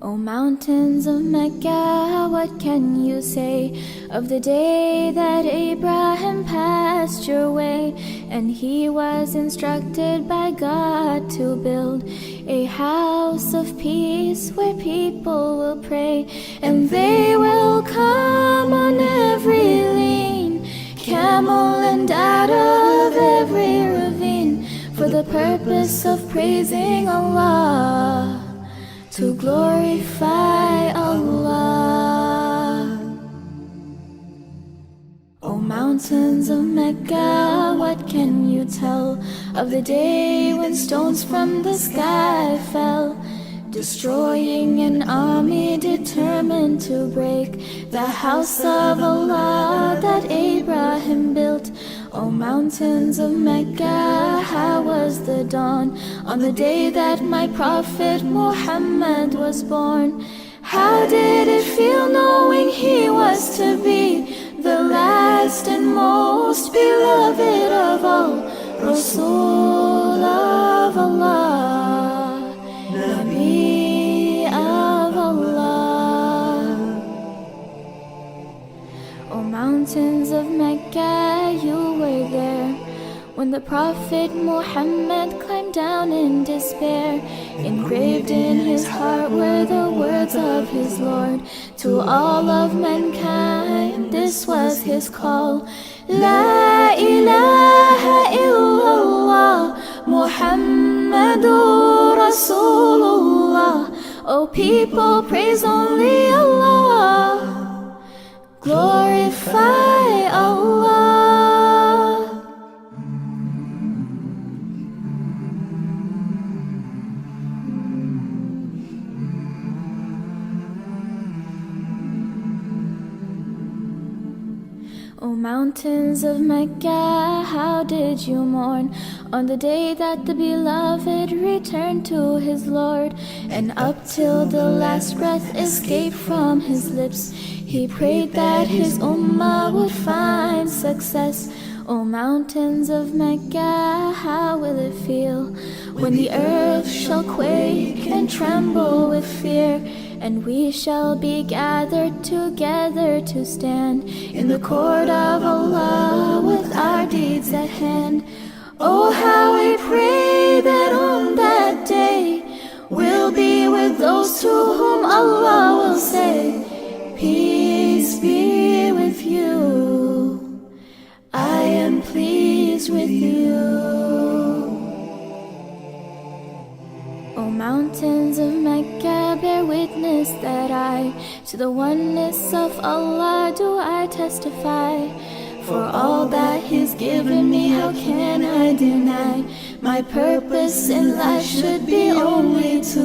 O mountains of Mecca, what can you say of the day that Abraham passed your way, and he was instructed by God to build a house of peace where people will pray, and they will come on every lane, camel and out of every ravine, for the purpose of praising Allah, to glorify Allah. O mountains of Mecca, what can you tell of the day when stones from the sky fell, destroying an army determined to break the house of Allah that Abraham built? O mountains of Mecca, how was the dawn on the day that my prophet Muhammed was born? How did it feel knowing he was to be the last and most beloved of all, Rasul of Allah, Nabi of Allah? O mountains of Mecca, you were there when the Prophet Muhammad climbed down in despair. Engraved in his heart were the words of his Lord to all of mankind. This was his call: La ilaha illallah, Muhammadur Rasulullah. O people, praise only Allah, glorify Allah. O mountains of Mecca, how did you mourn on the day that the beloved returned to his Lord, and up till the last breath escaped from his lips, he prayed that his ummah would find success? O mountains of Mecca, how will it feel when the earth shall quake and tremble with fear, and we shall be gathered together to stand in the court of Allah with our deeds at hand? Oh, how we pray that on that day we'll be with those to whom Allah will say, peace be with you, I am pleased with you. O mountains of Mecca, bear witness that I, to the oneness of Allah do I testify. For all that He's given me, how can I deny? My purpose in life should be only to